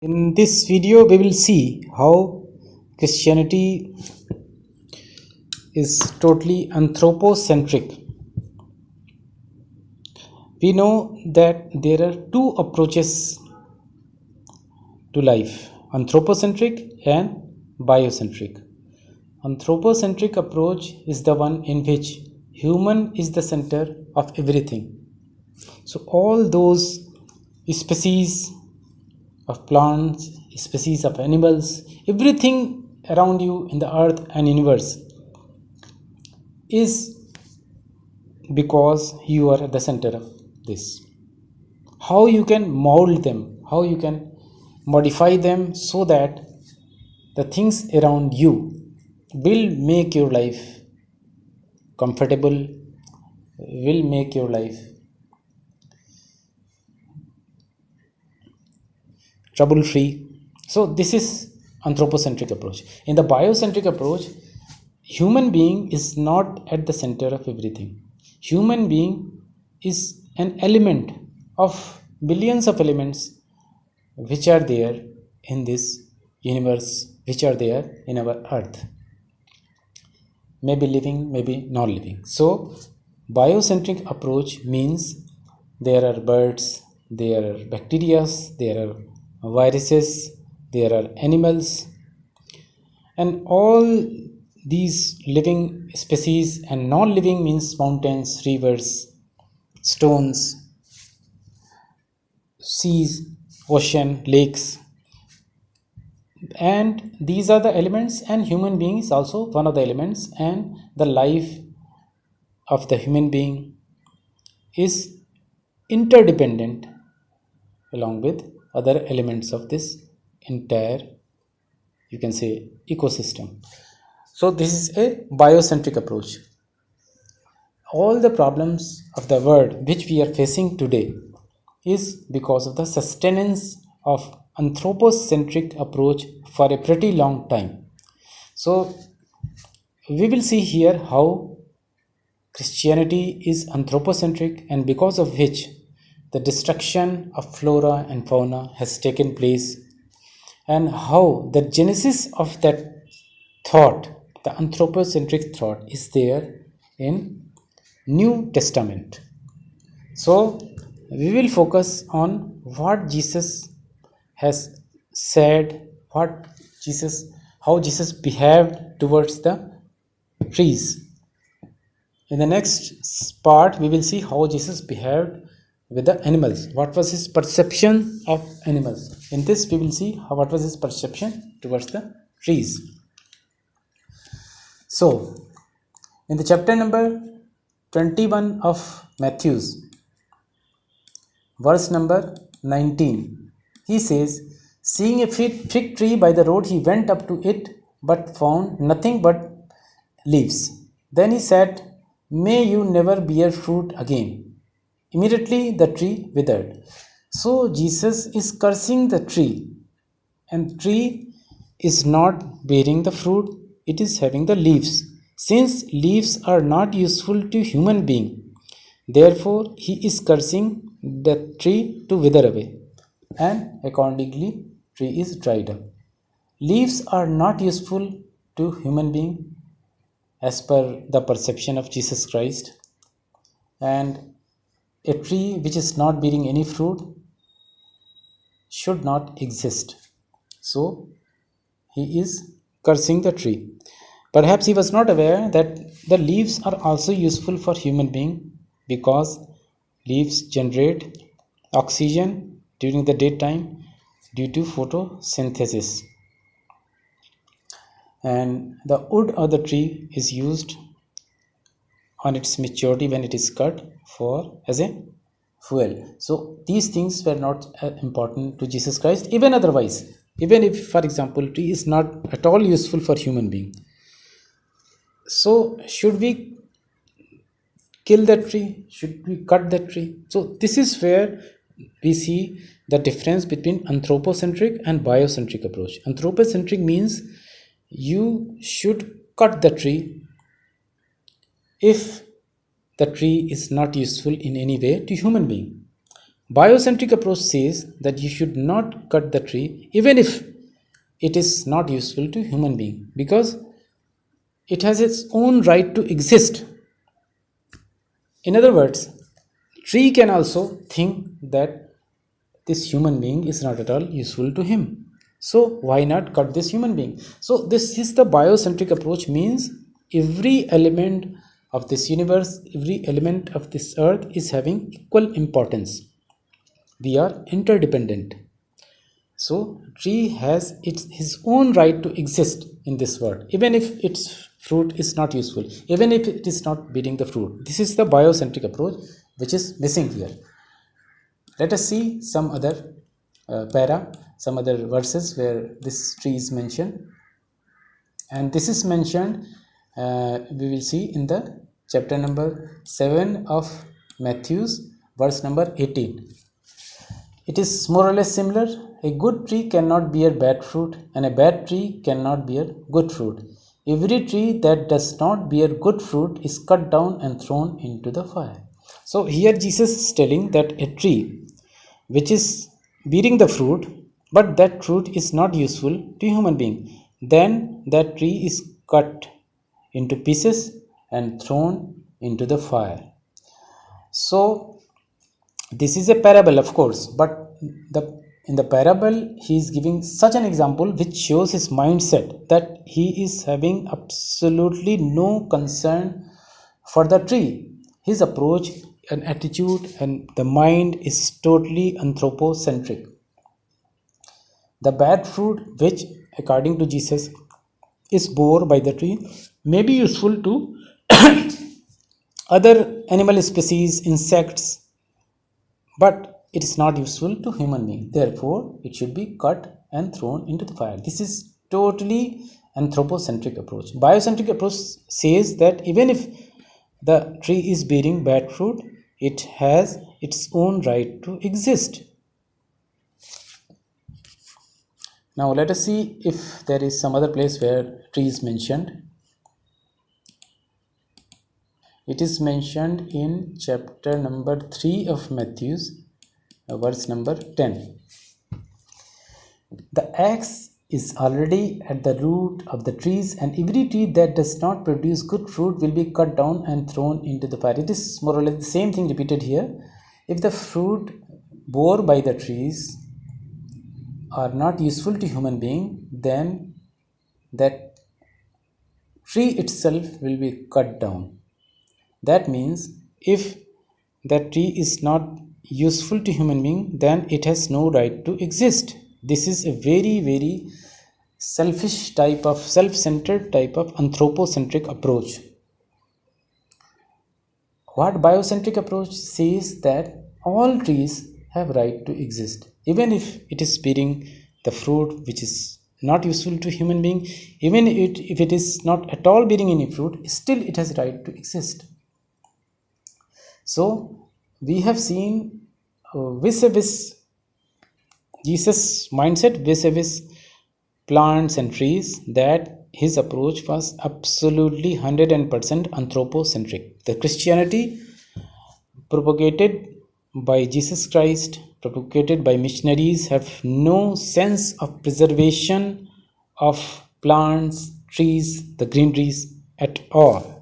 In this video, we will see how Christianity is totally anthropocentric. We know that there are two approaches to life: anthropocentric and biocentric. Anthropocentric approach is the one in which human is the center of everything. So all those species of plants, species of animals, everything around you in the earth and universe is because you are at the center of this. How you can mold them, how you can modify them so that the things around you will make your life comfortable, will make your life trouble free. So this is anthropocentric approach. In the biocentric approach, human being is not at the center of everything. Human being is an element of billions of elements which are there in this universe, which are there in our earth. Maybe living, maybe not living. So biocentric approach means there are birds, there are bacteria, there are viruses, there are animals, and all these living species, and non-living means mountains, rivers, stones, seas, ocean, lakes, and these are the elements, and human being is also one of the elements, and the life of the human being is interdependent along with other elements of this entire, you can say, ecosystem. So this is a biocentric approach. All the problems of the world which we are facing today is because of the sustenance of anthropocentric approach for a pretty long time. So we will see here how Christianity is anthropocentric, and because of which the destruction of flora and fauna has taken place, and how the genesis of that thought, the anthropocentric thought, is there in New Testament. So we will focus on what Jesus has said, how Jesus behaved towards the trees. In the next part, we will see how Jesus behaved with the animals. What was his perception of animals? In this, we will see what was his perception towards the trees. So, in the chapter number 21 of Matthew's, verse number 19, he says, "Seeing a fig tree by the road, he went up to it, but found nothing but leaves. Then he said, 'May you never bear fruit again.' Immediately the tree withered." So Jesus is cursing the tree, and the tree is not bearing the fruit, it is having the leaves. Since leaves are not useful to human being, therefore he is cursing the tree to wither away, and accordingly tree is dried up. Leaves are not useful to human being as per the perception of Jesus Christ, and a tree which is not bearing any fruit should not exist. So he is cursing the tree. Perhaps he was not aware that the leaves are also useful for human being, because leaves generate oxygen during the daytime due to photosynthesis, and the wood of the tree is used on its maturity when it is cut for as a fuel. So these things were not important to Jesus Christ. Even otherwise, even if, for example, tree is not at all useful for human being, so should we kill that tree? Should we cut that tree? So this is where we see the difference between anthropocentric and biocentric approach. Anthropocentric means you should cut the tree if the tree is not useful in any way to human being. Biocentric approach says that you should not cut the tree even if it is not useful to human being, because it has its own right to exist. In other words, tree can also think that this human being is not at all useful to him. So why not cut this human being? So this is the biocentric approach, means every element of this universe, every element of this earth is having equal importance. We are interdependent. So tree has his own right to exist in this world, even if its fruit is not useful, even if it is not bearing the fruit. This is the biocentric approach which is missing here. Let us see some other some other verses where this tree is mentioned. And this is mentioned, we will see in the chapter number 7 of Matthew's, verse number 18. It is more or less similar. A good tree cannot bear bad fruit, and a bad tree cannot bear good fruit. Every tree that does not bear good fruit is cut down and thrown into the fire. So here Jesus is telling that a tree which is bearing the fruit, but that fruit is not useful to human being, then that tree is cut into pieces and thrown into the fire. So this is a parable, of course, but in the parable he is giving such an example which shows his mindset, that he is having absolutely no concern for the tree. His approach and attitude and the mind is totally anthropocentric. The bad fruit which, according to Jesus, is bore by the tree may be useful to other animal species, insects, but it is not useful to human being. Therefore, it should be cut and thrown into the fire. This is totally anthropocentric approach. Biocentric approach says that even if the tree is bearing bad fruit, it has its own right to exist. Now let us see if there is some other place where tree is mentioned. It is mentioned in chapter number 3 of Matthew's, verse number 10. The axe is already at the root of the trees, and every tree that does not produce good fruit will be cut down and thrown into the fire. It is more or less the same thing repeated here. If the fruit bore by the trees are not useful to human being, then that tree itself will be cut down. That means if that tree is not useful to human being, then it has no right to exist. This is a very, very selfish type of, self-centered type of anthropocentric approach. What biocentric approach says that all trees have right to exist, even if it is bearing the fruit which is not useful to human being, even if it is not at all bearing any fruit, still it has right to exist. So we have seen vis-a-vis Jesus' mindset vis-a-vis plants and trees, that his approach was absolutely 100% anthropocentric. The Christianity propagated by Jesus Christ, propagated by missionaries, have no sense of preservation of plants, trees, the greeneries at all.